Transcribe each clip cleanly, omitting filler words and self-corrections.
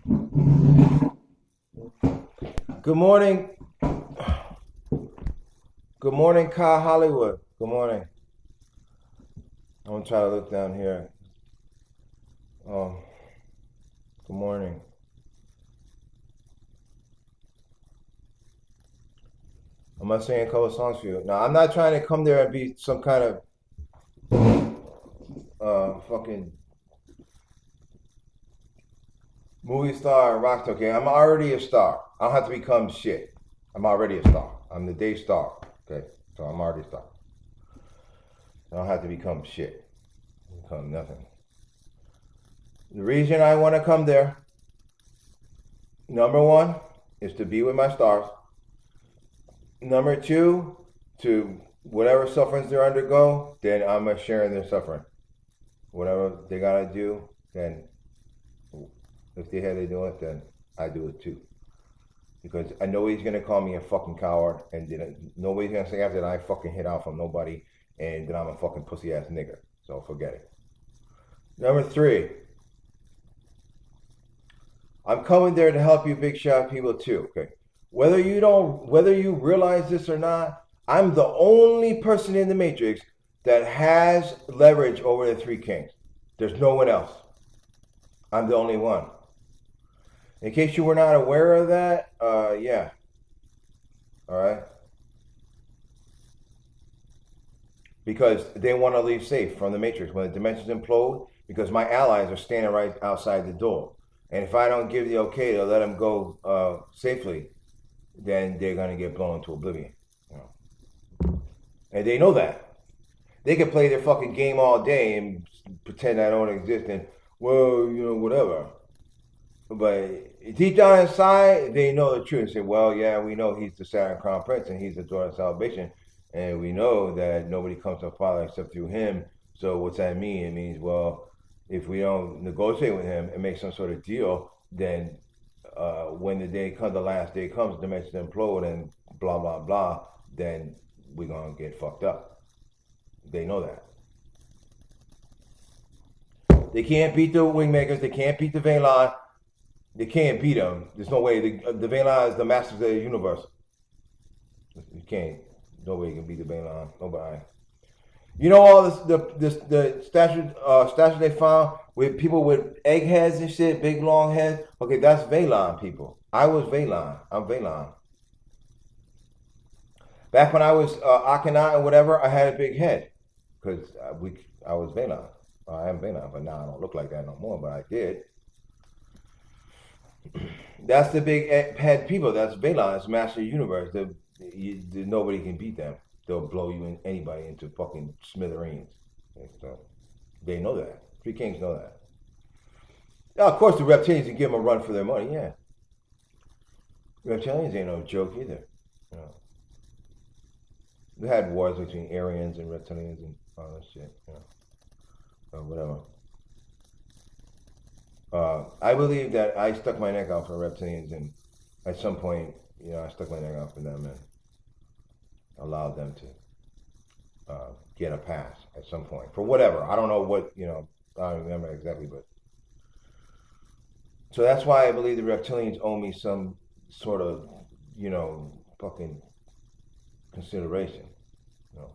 Good morning. Good morning, Ka Hollywood. Good morning. I'm gonna try to look down here. Um, good morning. I'm gonna sing a couple songs for you. Now, I'm not trying to come there and be some kind of fucking movie star or rock star. Okay, I'm already a star. I don't have to become shit. I'm already a star. I'm the day star. Okay, so I'm already a star. I don't have to become shit. Become nothing. The reason I want to come there, number one, is to be with my stars. Number two, to whatever sufferings they undergo, then I'm sharing their suffering. Whatever they gotta do, then if they had to do it, then I do it too. Because I know he's gonna call me a fucking coward, and then nobody's gonna say after that I fucking hit out from nobody, and then I'm a fucking pussy ass nigger. So forget it. Number three, I'm coming there to help you big shot people too. Okay, whether you realize this or not, I'm the only person in the Matrix that has leverage over the three kings. There's no one else. I'm the only one. In case you were not aware of that, yeah. All right. Because they want to leave safe from the Matrix when the dimensions implode, because my allies are standing right outside the door. And if I don't give the okay to let them go safely, then they're going to get blown into oblivion. You know? And they know that. They can play their fucking game all day and pretend I don't exist and, well, you know, whatever. But deep down inside, they know the truth. They say, well, yeah, we know he's the Saturn Crown Prince and he's the door of salvation. And we know that nobody comes to the Father except through him. So what's that mean? It means, well, if we don't negotiate with him and make some sort of deal, then when the last day comes, dimensions implode and blah, blah, blah, then we're going to get fucked up. They know that. They can't beat the Wingmakers. They can't beat the Veilon. They can't beat them. There's no way. The Veilon is the masters of the universe. You can't. Nobody can beat the Veilon. Nobody. You know all the statues they found with people with egg heads and shit, big long heads. Okay, that's Veilon people. I was Veilon. I'm Veilon. Back when I was Akhenaten or whatever, I had a big head because I was Veilon. I am Veilon, but now I don't look like that no more. But I did. That's the big head people. That's Veilon. It's Master of the Universe. Nobody can beat them. They'll blow you and anybody into fucking smithereens. So they know that. Three Kings know that. Now, of course, the reptilians can give them a run for their money. Yeah, reptilians ain't no joke either. You know, they had wars between Aryans and reptilians and all that shit. You know, or whatever. I believe that I stuck my neck out for reptilians, and at some point, you know, I stuck my neck out for them and allowed them to get a pass at some point for whatever. I don't know what, you know, I don't remember exactly, but so that's why I believe the reptilians owe me some sort of, you know, fucking consideration. You know,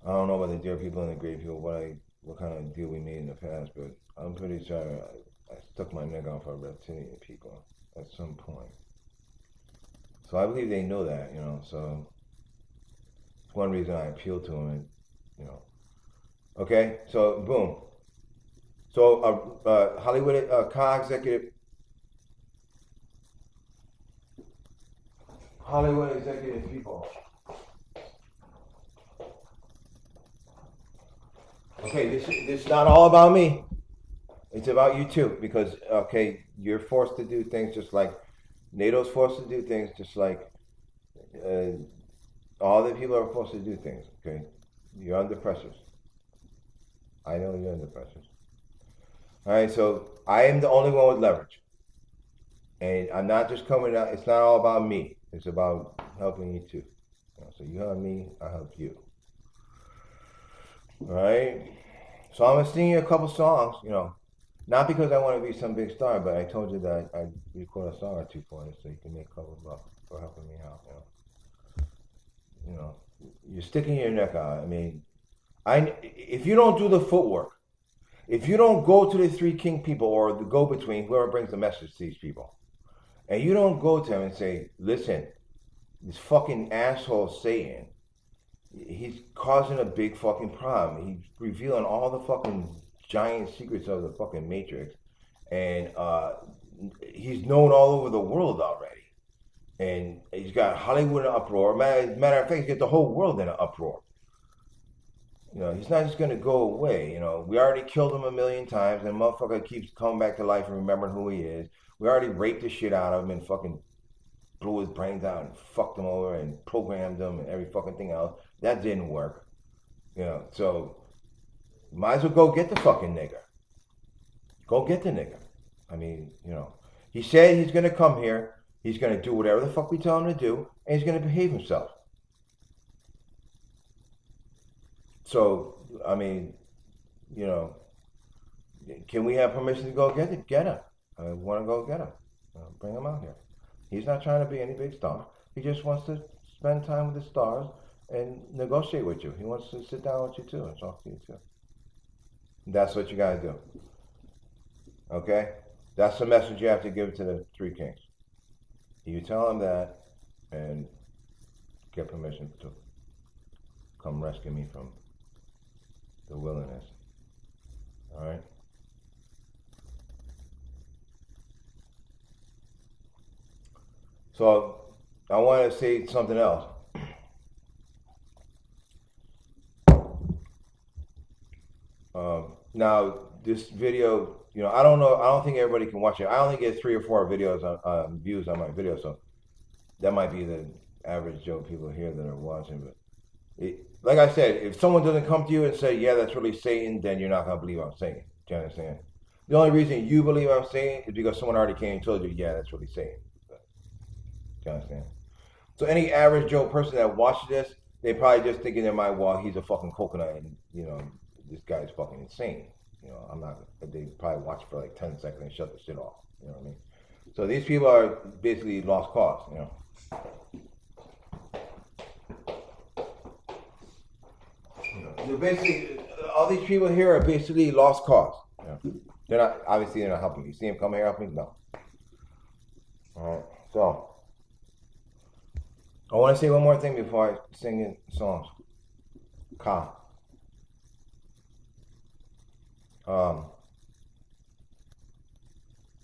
I don't know about the dear people and the great people, what kind of deal we made in the past, but I'm pretty sure I stuck my neck out for reptilian people at some point. So I believe they know that, you know. So it's one reason I appeal to them, and you know. Okay, so boom. So Hollywood car executive, Hollywood executive people. Okay, this is not all about me. It's about you too, because okay, you're forced to do things just like NATO's forced to do things, just like uh, all the people are forced to do things. Okay, you're under pressures. I know you're under pressures. All right, so I am the only one with leverage, and I'm not just coming out. It's not all about me. It's about helping you too. So you help me, I help you. All right. So I'm gonna sing you a couple songs. You know, Not because I want to be some big star, but I told you that I record a song or two for you, so you can make a couple bucks for helping me out. You know, you're sticking your neck out. I mean, if you don't do the footwork, if you don't go to the three king people or the go between, whoever brings the message to these people, and you don't go to them and say, listen, this fucking asshole Satan, he's causing a big fucking problem. He's revealing all the fucking giant secrets of the fucking Matrix, and he's known all over the world already. And he's got Hollywood in an uproar. Matter of fact, he's got the whole world in an uproar. You know, he's not just going to go away. You know, we already killed him a million times, and the motherfucker keeps coming back to life and remembering who he is. We already raped the shit out of him and fucking blew his brains out and fucked him over and programmed him and every fucking thing else. That didn't work. You know, so might as well go get the fucking nigger. Go get the nigger. I mean, you know, he said he's going to come here. He's going to do whatever the fuck we tell him to do, and he's going to behave himself. So, I mean, you know, can we have permission to go get him? I want to go get him. Bring him out here. He's not trying to be any big star. He just wants to spend time with the stars and negotiate with you. He wants to sit down with you too and talk to you too. That's what you gotta do. Okay? That's the message you have to give to the three kings. You tell them that and get permission to come rescue me from the wilderness. Alright? So I want to say something else. Now this video, you know, I don't know. I don't think everybody can watch it. I only get 3 or 4 videos on views on my video, so that might be the average Joe people here that are watching. But like I said, if someone doesn't come to you and say, "Yeah, that's really Satan," then you're not gonna believe I'm saying. Do you understand? The only reason you believe I'm saying is because someone already came and told you, "Yeah, that's really Satan." Do you understand? So any average Joe person that watches this, they probably just think in their mind, "Well, he's a fucking coconut, and you know, this guy's fucking insane." You know, I'm not. They probably watch for like 10 seconds and shut the shit off. You know what I mean? So these people are basically lost cause. You know. They're basically all these people here are basically lost cause. You know? They're not obviously they're not helping me. You see them come here helping me? No. All right. So I want to say one more thing before I sing in songs. Ka.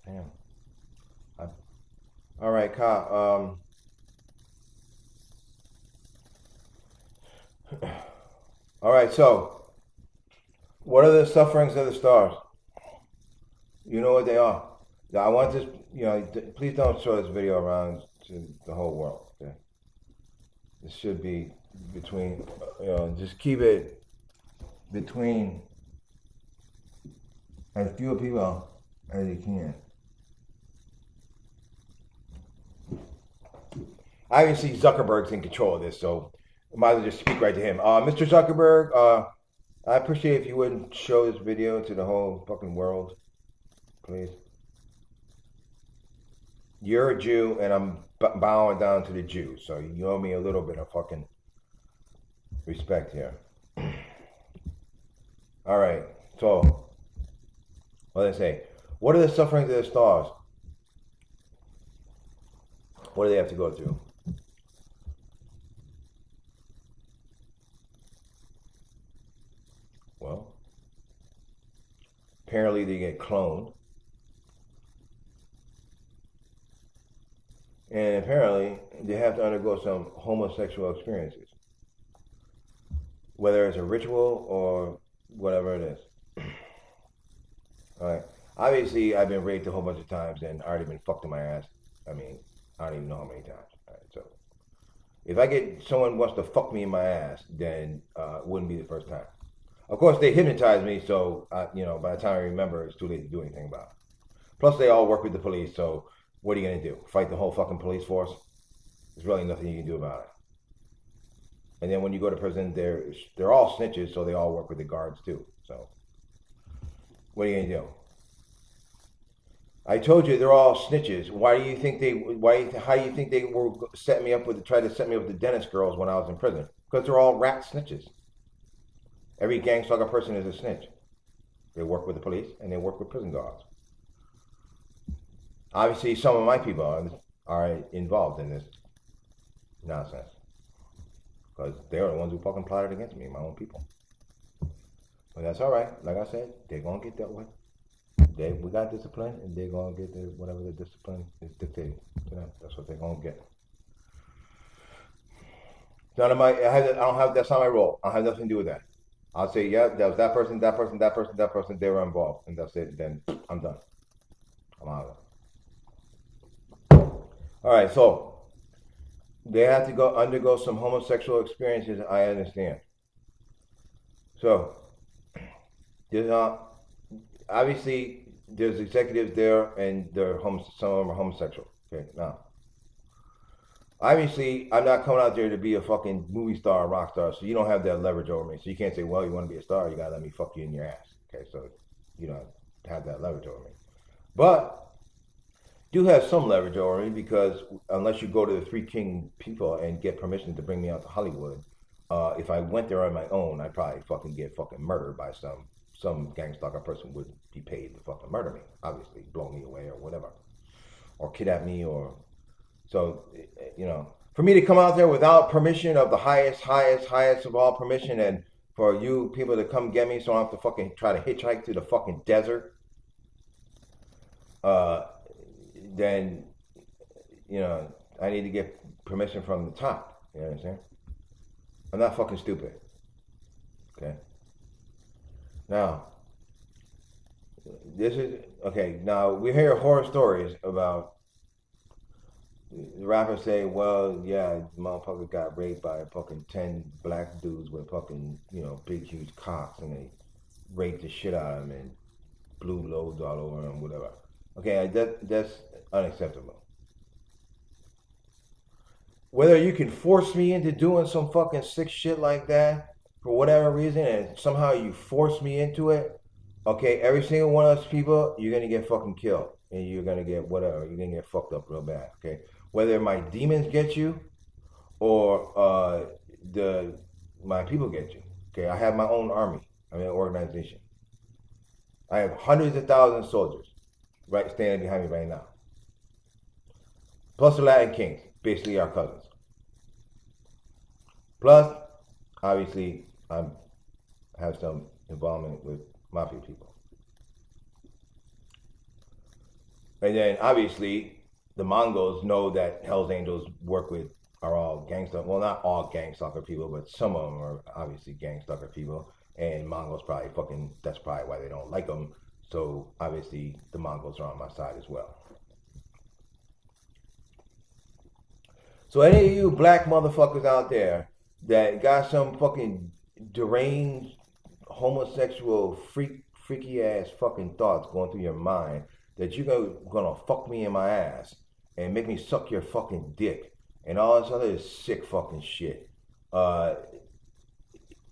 Damn. All right, Ka. All right, so what are the sufferings of the stars? You know what they are. I want this, you know, please don't show this video around to the whole world, okay? This should be between, you know, just keep it between as few people as you can. Obviously, Zuckerberg's in control of this, so I might as well just speak right to him. Mr. Zuckerberg, I appreciate if you wouldn't show this video to the whole fucking world, please. You're a Jew, and I'm bowing down to the Jews, so you owe me a little bit of fucking respect here. All right, so what did I say? What are the sufferings of the stars? What do they have to go through? Well, apparently they get cloned. And apparently they have to undergo some homosexual experiences. Whether it's a ritual or whatever it is. Alright. Obviously I've been raped a whole bunch of times and already been fucked in my ass. I mean, I don't even know how many times. Alright, so if I get someone wants to fuck me in my ass, then it wouldn't be the first time. Of course, they hypnotize me, so you know, by the time I remember, it's too late to do anything about it. Plus, they all work with the police, so what are you gonna do? Fight the whole fucking police force? There's really nothing you can do about it. And then when you go to prison, they're all snitches, so they all work with the guards too. So what are you gonna do? I told you they're all snitches. Why do you think they? How do you think they were setting me up with? Try to set me up with the dentist girls when I was in prison? Because they're all rat snitches. Every gang stalker person is a snitch. They work with the police and they work with prison guards. Obviously, some of my people are involved in this nonsense because they're the ones who fucking plotted against me, my own people. But that's all right. Like I said, they're gonna get that way. We got discipline, and they're gonna get whatever the discipline is dictated to them. That's what they're gonna get. None of my, I don't have. That's not my role. I have nothing to do with that. I'll say, yeah, that was that person, that person, that person, that person. They were involved, and that's it. Then I'm done. I'm out of it. All right, so they have to undergo some homosexual experiences. I understand. So there's obviously there's executives there, and some of them are homosexual. Okay, now obviously I'm not coming out there to be a fucking movie star, rock star, so you don't have that leverage over me. So you can't say, well, you want to be a star, you gotta let me fuck you in your ass. Okay, so you don't have that leverage over me, but do have some leverage over me because unless you go to the Three King people and get permission to bring me out to Hollywood, if I went there on my own, I'd probably fucking get fucking murdered by some gang stalker person would be paid to fucking murder me, obviously, blow me away or whatever, or kidnap me, or so for me to come out there without permission of the highest of all permission, and for you people to come get me, so I don't have to fucking try to hitchhike to the fucking desert, then I need to get permission from the top. You understand? I'm not fucking stupid. Okay. Now, this is okay. Now we hear horror stories about the rappers say, "Well, yeah, the motherfucker got raped by fucking 10 black dudes with fucking big huge cocks, and they raped the shit out of him and blew loads all over him, whatever." Okay, that's unacceptable. Whether you can force me into doing some fucking sick shit like that for whatever reason, and somehow you force me into it, okay, every single one of those people, you're gonna get fucking killed, and you're gonna get whatever, you're gonna get fucked up real bad. Okay, whether my demons get you or my people get you. Okay, I have my own army. I'm an organization. I have hundreds of thousands of soldiers right standing behind me right now. Plus the Latin Kings, basically our cousins. Plus, obviously, I have some involvement with mafia people. And then, obviously, the Mongols know that Hell's Angels work with are all gangster. Well, not all gang stalker people, but some of them are obviously gang stalker people. And Mongols probably that's probably why they don't like them. So, obviously, the Mongols are on my side as well. So any of you black motherfuckers out there that got some fucking deranged homosexual freaky ass fucking thoughts going through your mind that you're gonna fuck me in my ass and make me suck your fucking dick and all this other sick fucking shit. Like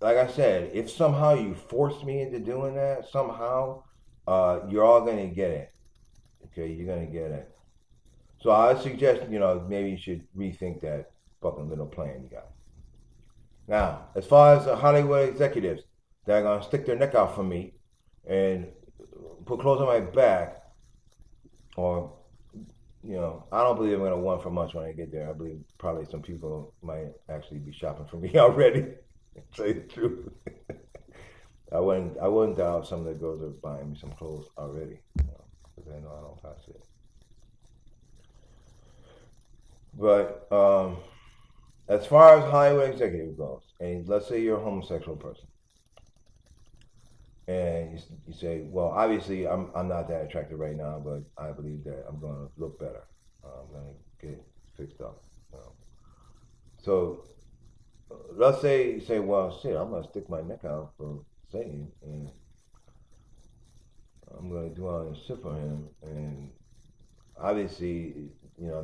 I said, if somehow you force me into doing that, somehow, you're all gonna get it. Okay, you're gonna get it. So I suggest, maybe you should rethink that fucking little plan you got. Now, as far as the Hollywood executives that are gonna stick their neck out for me and put clothes on my back, or I don't believe I'm gonna want for much when I get there. I believe probably some people might actually be shopping for me already. To tell you the truth. I wouldn't doubt some of the girls are buying me some clothes already, because they know I don't pass it. But as far as Hollywood executive goes, and let's say you're a homosexual person, and you say, well, obviously I'm not that attractive right now, but I believe that I'm going to look better. I'm going to get fixed up. So let's say you say, well, shit, I'm going to stick my neck out for Satan, and I'm going to do all this shit for him, and obviously,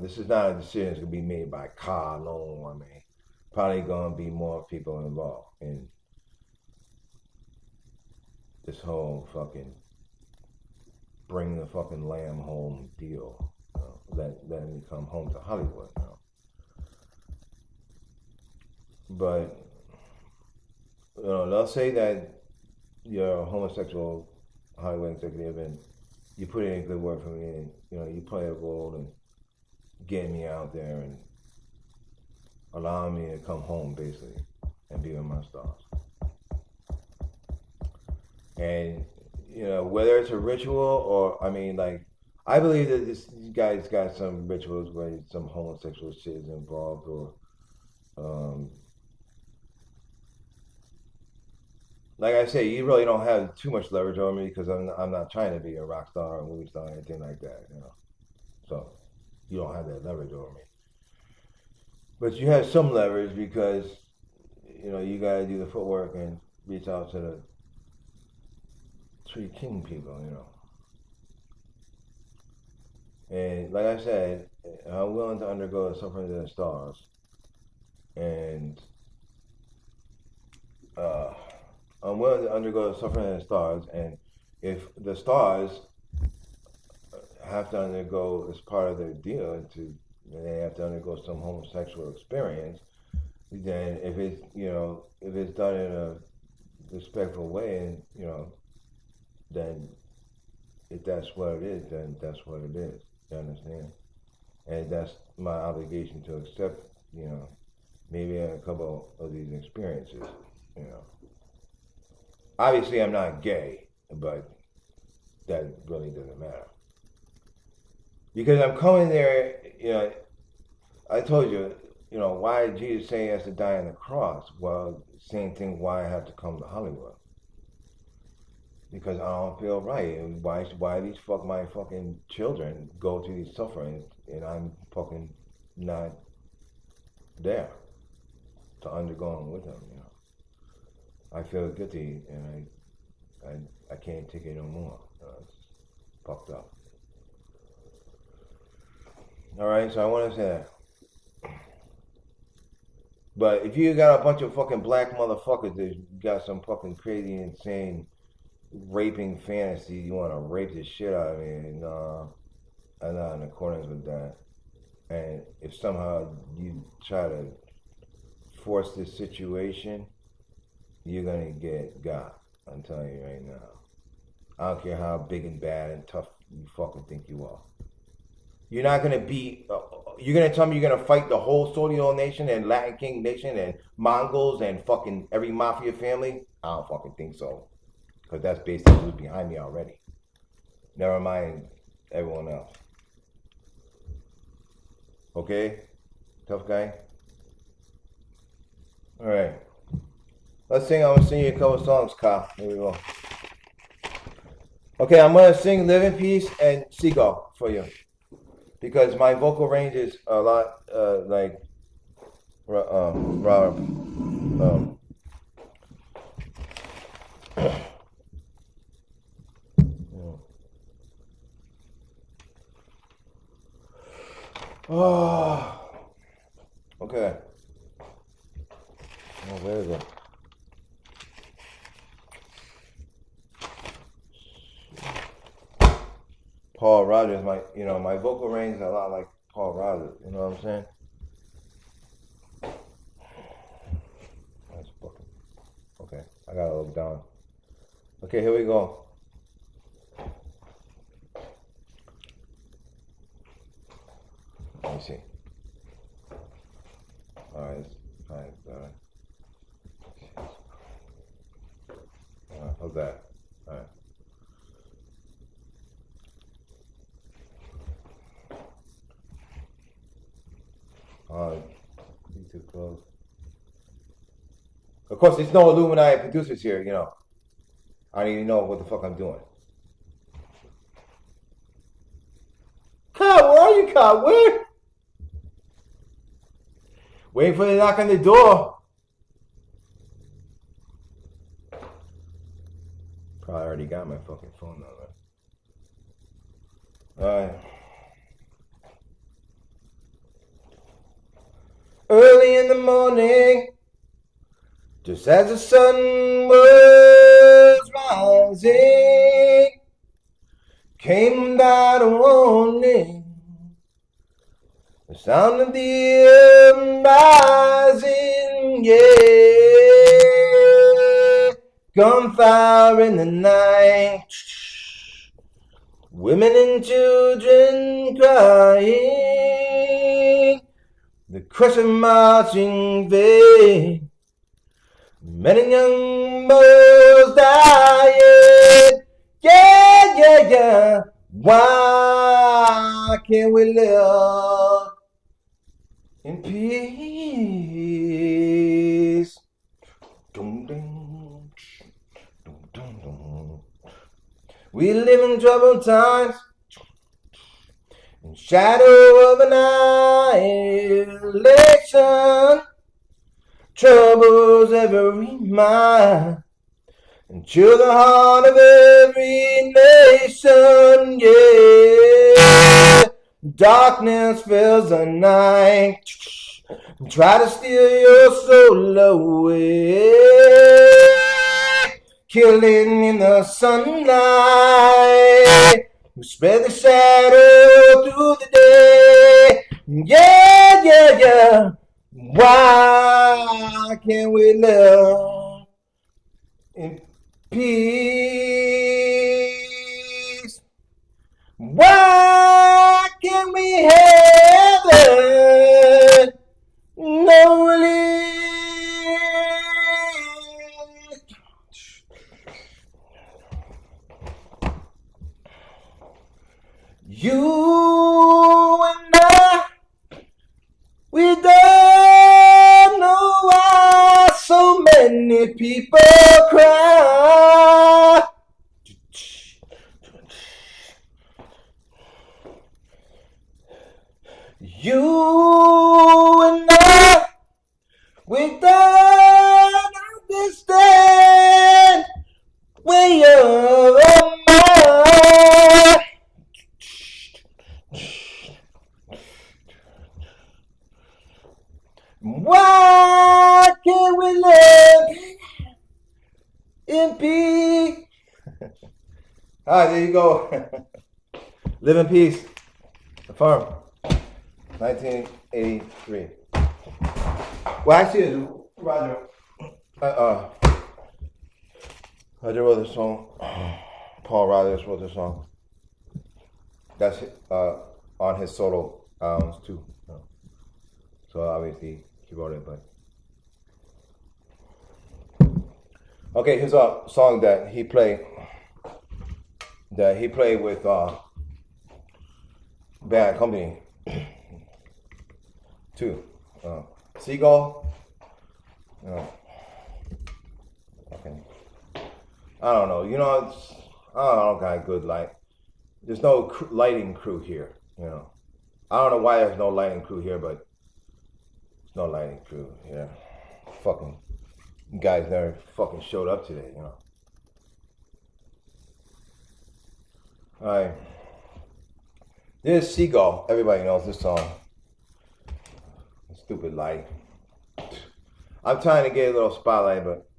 this is not a decision that's going to be made by Ka alone. I mean, probably going to be more people involved in this whole fucking bring the fucking lamb home deal. Let me come home to Hollywood. But they'll say that you're a homosexual Hollywood executive and you put in a good word for me, and you play a role and getting me out there and allowing me to come home basically and be with my stars. And whether it's a ritual or I believe that this guy's got some rituals where some homosexual shit is involved, or like I say, you really don't have too much leverage over me because I'm not trying to be a rock star or movie star or anything like that, So you don't have that leverage over me. But you have some leverage because you got to do the footwork and reach out to the Three King people, And like I said, I'm willing to undergo the suffering of the stars, and I'm willing to undergo the suffering of the stars. And if the stars have to undergo as part of their deal, they have to undergo some homosexual experience, then if it's done in a respectful way, and then if that's what it is, then that's what it is. You understand? And that's my obligation to accept, maybe a couple of these experiences, Obviously, I'm not gay, but that really doesn't matter. Because I'm coming there, I told you, why did Jesus say he has to die on the cross? Well, same thing, why I have to come to Hollywood. Because I don't feel right. And why these my fucking children go through these sufferings and I'm fucking not there to undergo them with them, I feel guilty and I can't take it no more. It's fucked up. Alright, so I want to say that. But if you got a bunch of fucking black motherfuckers that got some fucking crazy, insane raping fantasy, you want to rape the shit out of me, no, I'm not in accordance with that. And if somehow you try to force this situation, you're gonna get got. I'm telling you right now. I don't care how big and bad and tough you fucking think you are. You're not gonna be. You're gonna tell me you're gonna fight the whole Saudi nation and Latin King nation and Mongols and fucking every mafia family? I don't fucking think so. Because that's basically who's behind me already. Never mind everyone else. Okay? Tough guy? Alright. I'm gonna sing you a couple songs, Kyle. Here we go. Okay, I'm gonna sing Live in Peace and Seagull for you. Because my vocal range is a lot like Robert. Oh, okay. Oh, where is it? Paul Rogers, my vocal range is a lot like Paul Rogers. You know what I'm saying? That's fucking. Okay, I gotta look down. Okay, here we go. Let me see. Alright. How's that? Alright. Be too close. Of course, there's no Illuminati producers here, I don't even know what the fuck I'm doing. Kyle, where are you, Kyle? Where? Waiting for the knock on the door. Probably already got my fucking phone number. Alright. Early in the morning, just as the sun was rising, came without a warning. The sound of the rising, yeah. Gunfire in the night. Women and children crying. The crushing marching vain. Men and young boys dying. Yeah, yeah, yeah. Why can't we live in peace? Dum, dum, dum, dum, dum. We live in troubled times, in shadow of annihilation. Troubles every mind, and chill the heart of every nation, yeah. Darkness fills the night, try to steal your soul away. Killing in the sunlight, we spread the shadow through the day. Yeah, yeah, yeah. Why can't we live in peace? Why can't we have it? No relief. You and I, we don't know why so many people cry. You and I, we don't understand where you're mine. Why can't we live in peace? All right, there you go. Live in peace. The Farm, 1983. Well, actually, Roger wrote this song. Paul Rogers wrote this song. That's on his solo albums too. So obviously he wrote it, but okay. Here's a song that he played with Bad Company too. Seagull. Okay. I don't know. You know, I don't got good light. There's no lighting crew here. You know, I don't know why there's no lighting crew here, but there's no lighting crew here. Fucking guys never fucking showed up today. You know. All right. This Seagull. Everybody knows this song. Stupid light. I'm trying to get a little spotlight, but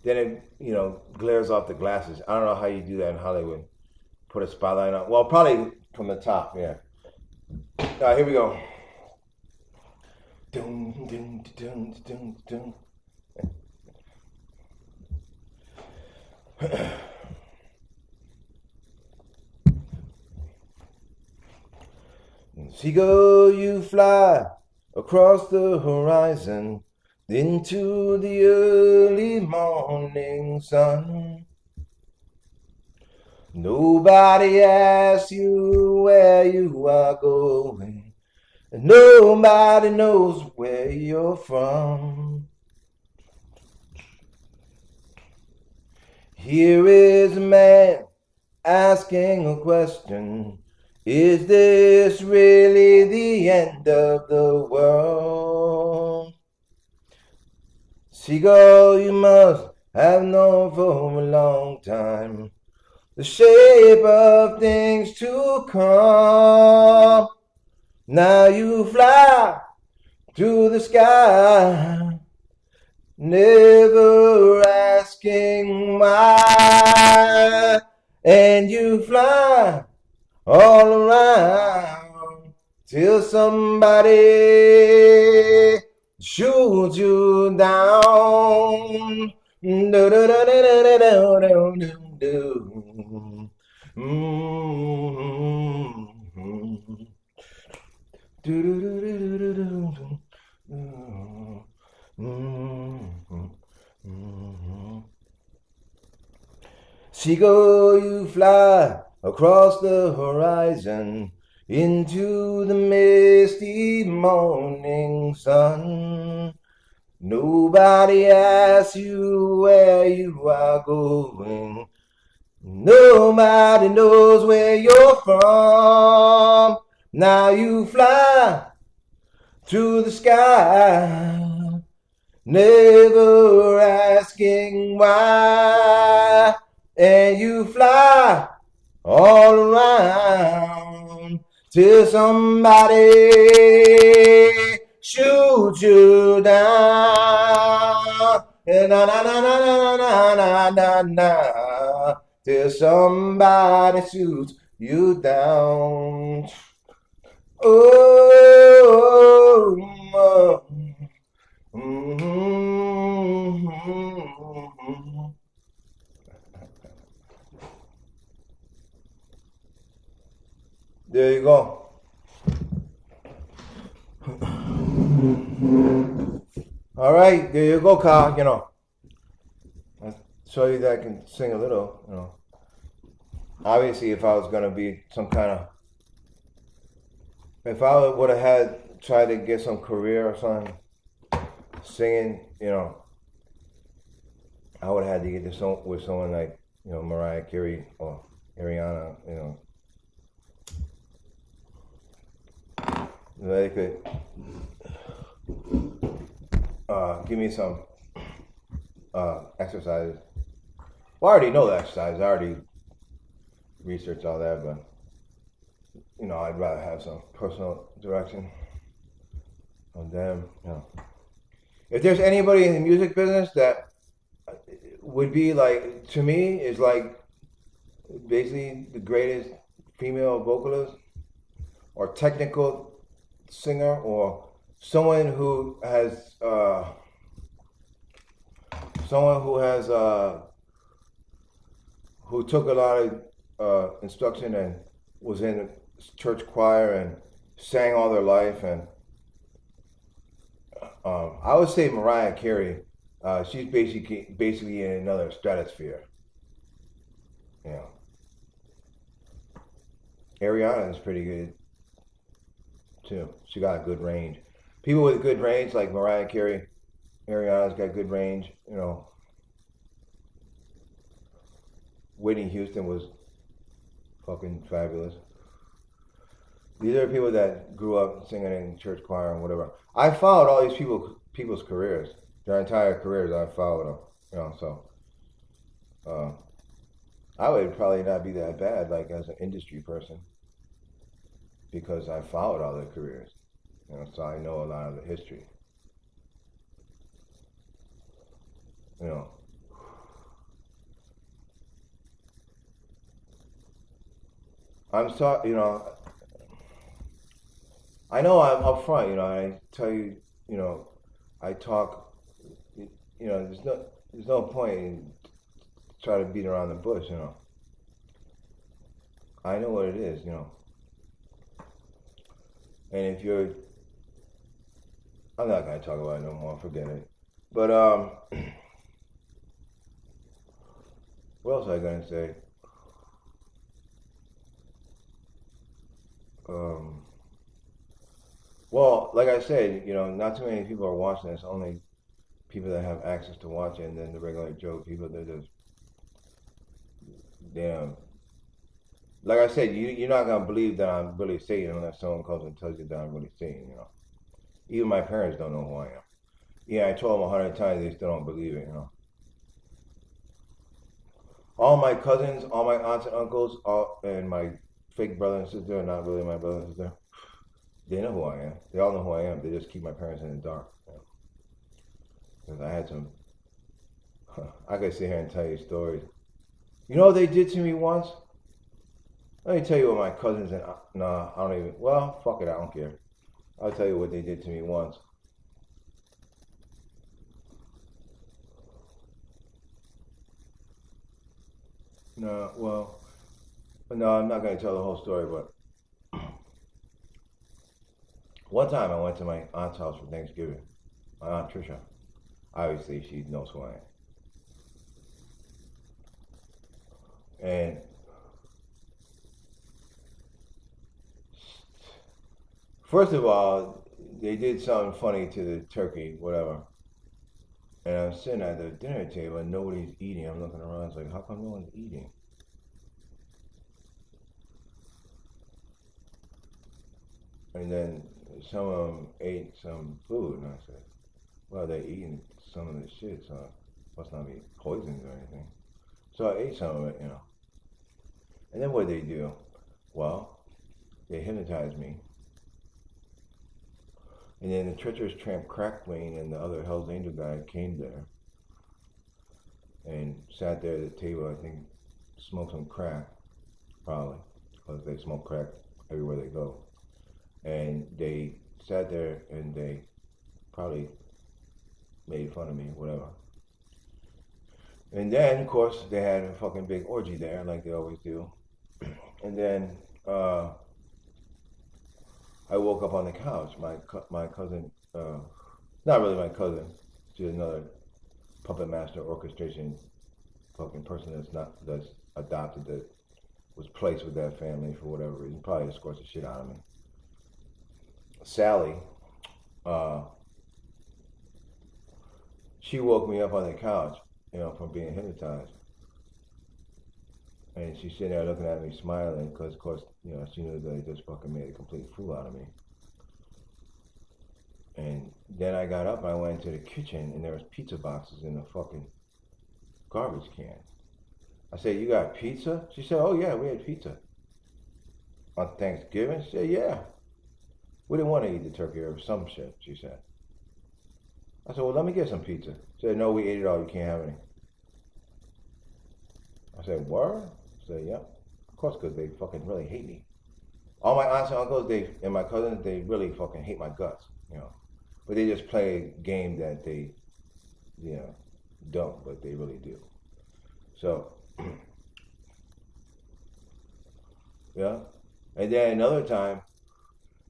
then it, you know, glares off the glasses. I don't know how you do that in Hollywood. Put a spotlight on. Well, probably from the top, yeah. All right, here we go. Dun, dun, dun, dun, dun. Seagull, you fly across the horizon into the early morning sun. Nobody asks you where you are going, and nobody knows where you're from. Here is a man asking a question. Is this really the end of the world? Seagull, you must have known for a long time the shape of things to come. Now you fly through the sky, never asking why. And you fly all around till somebody shoots you down. Do, do, do, do, do, do, do, do, do. Mm-hmm. Do, do, do, do, do, do, do. Mm-hmm. Mm-hmm. Seagull, you fly across the horizon into the misty morning sun. Nobody asks you where you are going. Nobody knows where you're from. Now you fly through the sky, never asking why. And you fly all around till somebody shoots you down. And na na na na na na na na na till somebody shoots you down. Oh, oh, mm-hmm. There you go. All right, there you go, Kyle. I'll show you that I can sing a little. Obviously, if I was gonna be some kind of, if I would have had tried to get some career or something singing, I would have had to get this with someone like Mariah Carey or Ariana. They could give me some exercises. Well, I already know the exercise. I already researched all that, but I'd rather have some personal direction on them. If there's anybody in the music business that would be like, to me, is like basically the greatest female vocalist or technical singer, or someone who has who took a lot of instruction and was in church choir and sang all their life, and I would say Mariah Carey. She's basically in another stratosphere. You know, Ariana is pretty good too. She got a good range. People with good range like Mariah Carey, Ariana's got good range. Whitney Houston was fucking fabulous. These are people that grew up singing in church choir and whatever. I followed all these people's careers, their entire careers. I followed them. So uh, I would probably not be that bad, like as an industry person, because I followed all their careers. So I know a lot of the history. You know, I'm sorry. I know I'm upfront. I tell you. I talk. There's no point in try to beat around the bush. I know what it is. And if you're, I'm not gonna talk about it no more. Forget it. But what else was I gonna say? Um, well, like I said, not too many people are watching this. Only people that have access to watch it, and then the regular Joe people, they're just damn. Like I said, you're not gonna believe that I'm really Satan unless someone comes and tells you that I'm really Satan. Even my parents don't know who I am. Yeah, I told them 100 times, they still don't believe it. All my cousins, all my aunts and uncles, and my fake brother and sister, not really my brother and sister, they know who I am. They all know who I am. They just keep my parents in the dark. Because I had some, I could sit here and tell you stories. You know what they did to me once? Let me tell you what my cousins and no, I don't even. Well, fuck it, I don't care. I'll tell you what they did to me once. No, well, no, I'm not going to tell the whole story, but one time I went to my aunt's house for Thanksgiving. My aunt Trisha. Obviously, she knows who I am. And first of all, they did something funny to the turkey, whatever. And I'm sitting at the dinner table and nobody's eating. I'm looking around. It's like, how come no one's eating? And then some of them ate some food, and I said, well, they're eating some of the shit, so it must not be poisoned or anything. So I ate some of it, you know. And then what did they do? Well, they hypnotized me. And then the treacherous tramp Crack Queen and the other Hell's Angel guy came there and sat there at the table, I think, smoked some crack, probably, because they smoke crack everywhere they go. And they sat there and they probably made fun of me, whatever. And then, of course, they had a fucking big orgy there, like they always do. And then I woke up on the couch. My cousin, not really my cousin, she's another puppet master orchestration fucking person that's adopted, that was placed with that family for whatever reason. Probably escorts the shit out of me. Sally, uh, she woke me up on the couch, you know, from being hypnotized. And she's sitting there looking at me smiling because, of course, you know, she knew that they just fucking made a complete fool out of me. And then I got up and I went into the kitchen and there was pizza boxes in the fucking garbage can. I said, you got pizza? She said, oh yeah, we had pizza. On Thanksgiving? She said, yeah. We didn't want to eat the turkey or some shit, she said. I said, well, let me get some pizza. She said, no, we ate it all. You can't have any. I said, what? She said, yep. Of course, because they fucking really hate me. All my aunts and uncles, and my cousins, they really fucking hate my guts, you know. But they just play a game that they, you know, don't, but they really do. So, yeah. And then another time,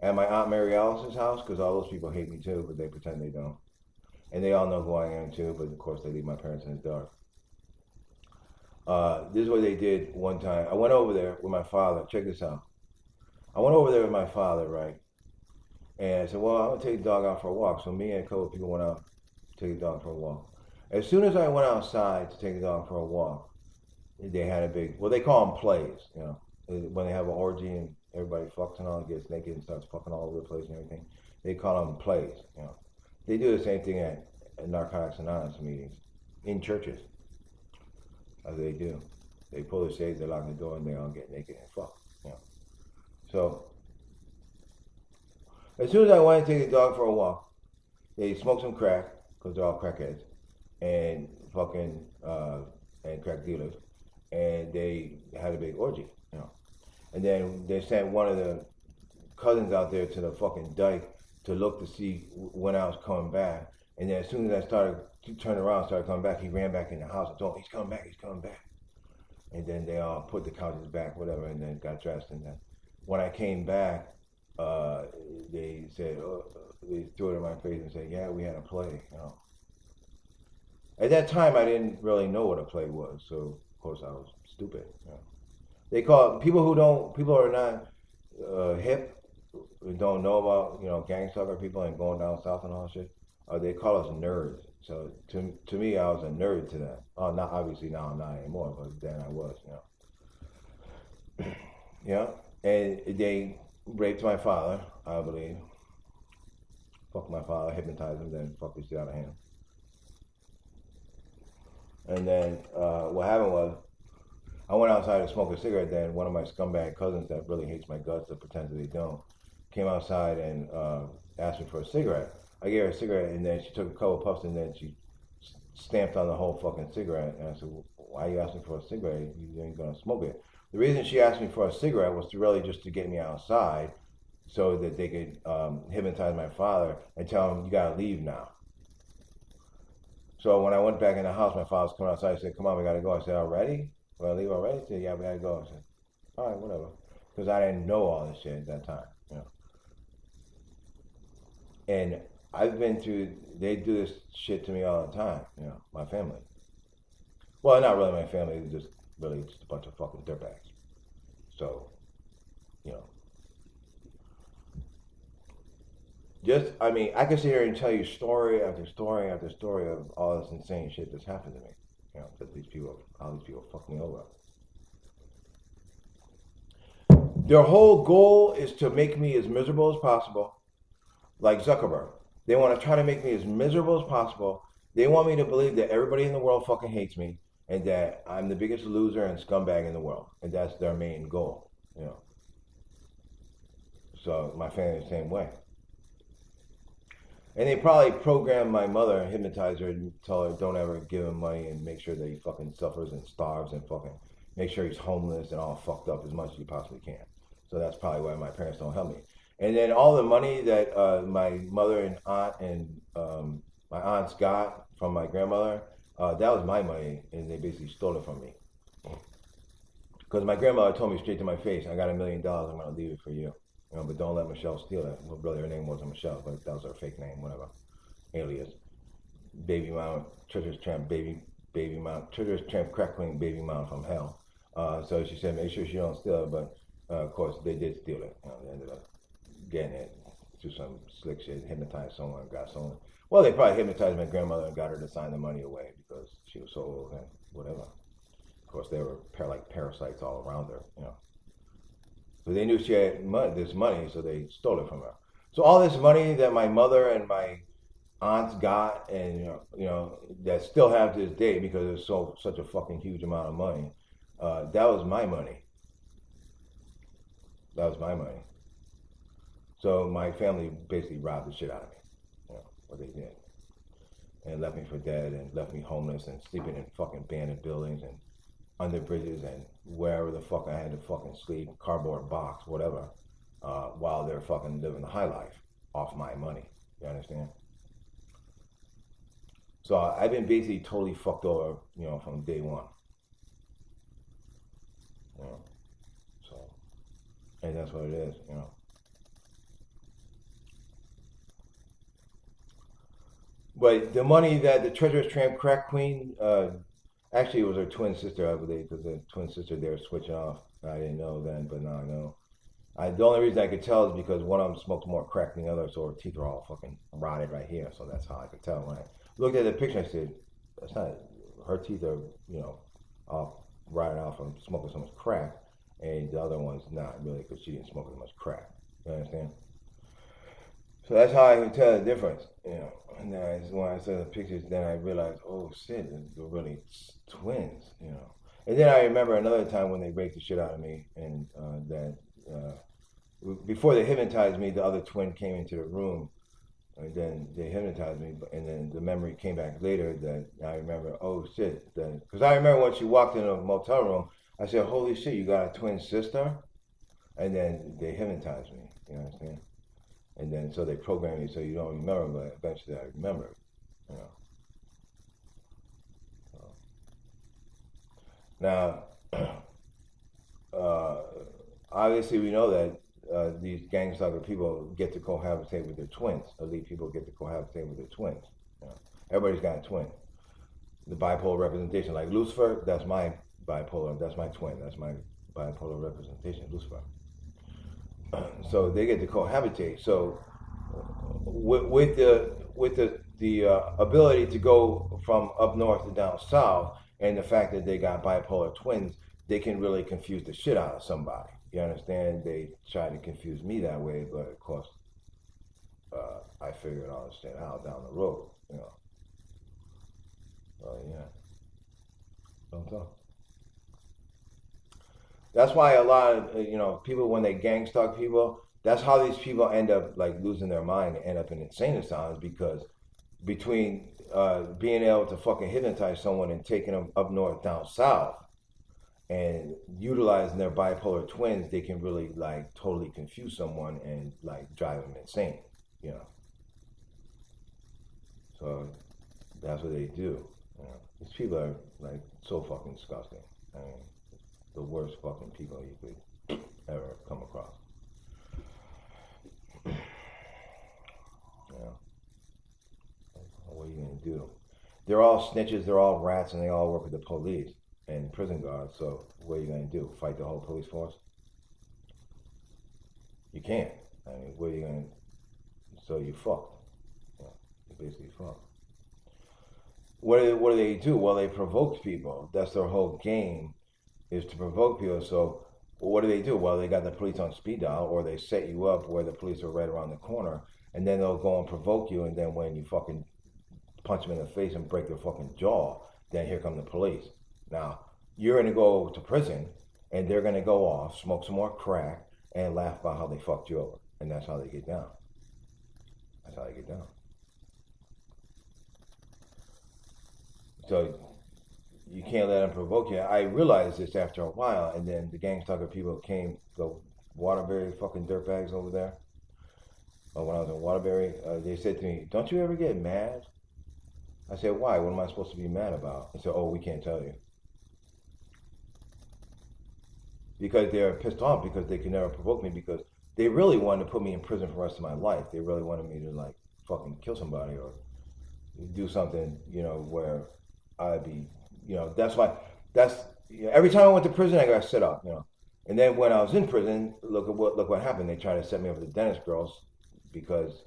at my Aunt Mary Alice's house, because all those people hate me too, but they pretend they don't. And they all know who I am too, but of course they leave my parents in the dark. This is what they did one time. I went over there with my father. Check this out. I went over there with my father, right? And I said, well, I'm going to take the dog out for a walk. So me and a couple of people went out to take the dog for a walk. As soon as I went outside to take the dog for a walk, they had a big, well, they call them plays, you know. When they have an orgy and everybody fucks and all, gets naked and starts fucking all over the place and everything, they call them plays, you know. They do the same thing at Narcotics Anonymous meetings in churches, as they do. They pull the shades, they lock the door, and they all get naked and fuck, you know. So, as soon as I went to take the dog for a walk, they smoked some crack, because they're all crackheads, and fucking, and crack dealers, and they had a big orgy, you know. And then they sent one of the cousins out there to the fucking dike to look to see when I was coming back. And then as soon as I started to turn around, started coming back, he ran back in the house and told me, he's coming back, he's coming back. And then they all put the couches back, whatever, and then got dressed. And then when I came back, they said, they threw it in my face and said, yeah, we had a play, you know. At that time, I didn't really know what a play was, so of course I was stupid, you know. They call people people are not hip, don't know about, you know, gangster people and going down south and all that shit. They call us nerds. So to me, I was a nerd to them. Oh, not obviously now I'm not anymore, but then I was, you know. Yeah, and they raped my father, I believe. Fucked my father, hypnotized him, then fucked the shit out of him. And then what happened was, I went outside to smoke a cigarette. Then one of my scumbag cousins that really hates my guts, that pretends that they don't, came outside and asked me for a cigarette. I gave her a cigarette, and then she took a couple of puffs, and then she stamped on the whole fucking cigarette. And I said, well, why are you asking for a cigarette? You ain't gonna smoke it. The reason she asked me for a cigarette was to really just to get me outside so that they could hypnotize my father and tell him, you gotta leave now. So when I went back in the house, my father was coming outside. He said, come on, we gotta go. I said, already? We gotta leave already? He said, yeah, we gotta go. I said, all right, whatever. Because I didn't know all this shit at that time, you know. And I've been through, they do this shit to me all the time, you know, my family. Well, not really my family, it's just really just a bunch of fucking dirtbags. So, you know, just, I mean, I could sit here and tell you story after story after story of all this insane shit that's happened to me. You know, that these people, how these people fuck me over. Their whole goal is to make me as miserable as possible, like Zuckerberg. They want to try to make me as miserable as possible. They want me to believe that everybody in the world fucking hates me and that I'm the biggest loser and scumbag in the world. And that's their main goal, you know. So my family the same way. And they probably program my mother and hypnotize her and tell her don't ever give him money and make sure that he fucking suffers and starves and fucking make sure he's homeless and all fucked up as much as you possibly can. So that's probably why my parents don't help me. And then all the money that my mother and aunt and my aunts got from my grandmother, that was my money, and they basically stole it from me. Because my grandmother told me straight to my face, I got $1 million, I'm going to leave it for you. You know, but don't let Michelle steal it. Well, really, her name wasn't Michelle, but that was her fake name, whatever. Alias. Baby mom, treacherous tramp, baby mom, treacherous tramp, crack queen, baby mom from hell. So she said, make sure she don't steal it, but of course, they did steal it. You know, they ended up getting it through some slick shit, hypnotized someone, got someone. Well, they probably hypnotized my grandmother and got her to sign the money away because she was so old and whatever. Of course, they were like parasites all around her, you know. But they knew she had this money, so they stole it from her. So all this money that my mother and my aunts got, and you know, that still have to this day because it's such a fucking huge amount of money. That was my money. That was my money. So my family basically robbed the shit out of me. You know what they did, and left me for dead, and left me homeless, and sleeping in fucking abandoned buildings and under bridges and wherever the fuck I had to fucking sleep, cardboard box, whatever, while they're fucking living the high life off my money. You understand? So I've been basically totally fucked over, you know, from day one. You know, so, and that's what it is, you know. But the money that the treacherous tramp crack queen, actually, it was her twin sister, I believe, because the twin sister they were switching off. I didn't know then, but now I know. The only reason I could tell is because one of them smoked more crack than the other, so her teeth are all fucking rotted right here. So that's how I could tell. When I looked at the picture, I said, "That's not her teeth are, you know, all rotted out from smoking so much crack, and the other one's not really because she didn't smoke as much crack." You understand? So that's how I can tell the difference, you know. And then when I saw the pictures, then I realized, oh shit, they're really twins, you know. And then I remember another time when they raped the shit out of me, and that before they hypnotized me, the other twin came into the room, and then they hypnotized me, and then the memory came back later that I remember, oh shit, because I remember when she walked in a motel room, I said, holy shit, you got a twin sister? And then they hypnotized me, you understand? And then so they programmed me so you don't remember, but eventually I remembered, you know. So. Now, obviously we know that these gang stalker people get to cohabitate with their twins. Elite people get to cohabitate with their twins. You know. Everybody's got a twin. The bipolar representation, like Lucifer, that's my bipolar, that's my twin, that's my bipolar representation, Lucifer. So they get to cohabitate. So with the ability to go from up north to down south, and the fact that they got bipolar twins, they can really confuse the shit out of somebody. You understand? They try to confuse me that way, but of course, I figured all this shit out down the road. You know. So yeah. Don't talk. That's why a lot of people when they gang stalk people, that's how these people end up like losing their mind and end up in insane asylums because between being able to fucking hypnotize someone and taking them up north down south and utilizing their bipolar twins, they can really like totally confuse someone and like drive them insane, you know. So that's what they do. You know. These people are like so fucking disgusting. I mean, the worst fucking people you could ever come across. You know, what are you gonna do? They're all snitches. They're all rats, and they all work with the police and prison guards. So what are you gonna do? Fight the whole police force? You can't. I mean, what are you gonna? So you fucked. You know, you basically fucked. What do they do? Well, they provoke people. That's their whole game, is to provoke people. So what do? Well, they got the police on speed dial, or they set you up where the police are right around the corner, and then they'll go and provoke you, and then when you fucking punch them in the face and break their fucking jaw, then here come the police. Now, you're gonna go to prison, and they're gonna go off, smoke some more crack, and laugh about how they fucked you over. And that's how they get down. That's how they get down. So you can't let them provoke you. I realized this after a while, and then the gang stalker people came, the Waterbury fucking dirtbags over there. When I was in Waterbury, they said to me, "Don't you ever get mad?" I said, "Why? What am I supposed to be mad about?" They said, "Oh, we can't tell you." Because they're pissed off because they could never provoke me, because they really wanted to put me in prison for the rest of my life. They really wanted me to like fucking kill somebody or do something, you know, where I'd be, you know, every time I went to prison, I got set up, you know. And then when I was in prison, look what happened. They tried to set me up with the dentist girls because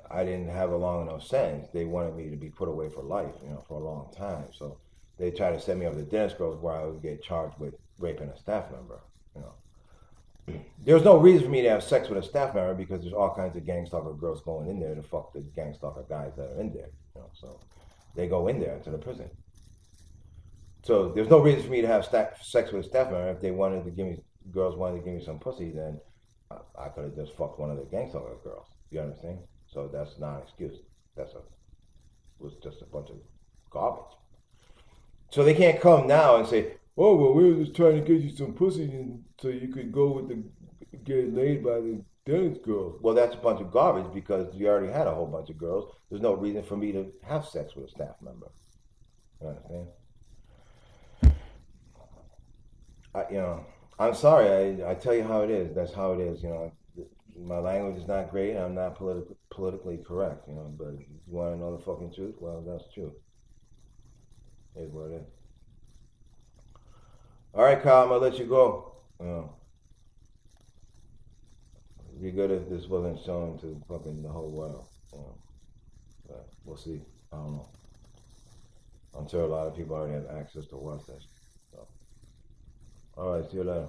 I didn't have a long enough sentence. They wanted me to be put away for life, you know, for a long time. So they tried to set me up with the dentist girls where I would get charged with raping a staff member, you know. There's no reason for me to have sex with a staff member because there's all kinds of gang stalker girls going in there to fuck the gang stalker guys that are in there, you know. So they go in there to the prison. So there's no reason for me to have sex with a staff member. If they wanted to give me, girls wanted to give me some pussy, then I could have just fucked one of the gang stalker girls. You understand? So that's not an excuse. Was just a bunch of garbage. So they can't come now and say, "Oh, well, we were just trying to get you some pussy and so you could go with get laid by the dentist girls." Well, that's a bunch of garbage because you already had a whole bunch of girls. There's no reason for me to have sex with a staff member. You understand? You know, I'm sorry. I tell you how it is. That's how it is. You know, my language is not great. I'm not politically correct. You know, but you want to know the fucking truth? Well, that's true. It is what it is. All right, Kyle. I'm gonna let you go. You know, it'd be good if this wasn't shown to fucking the whole world. You know, but we'll see. I don't know. I'm sure a lot of people already have access to watch this. So, all right. See you later.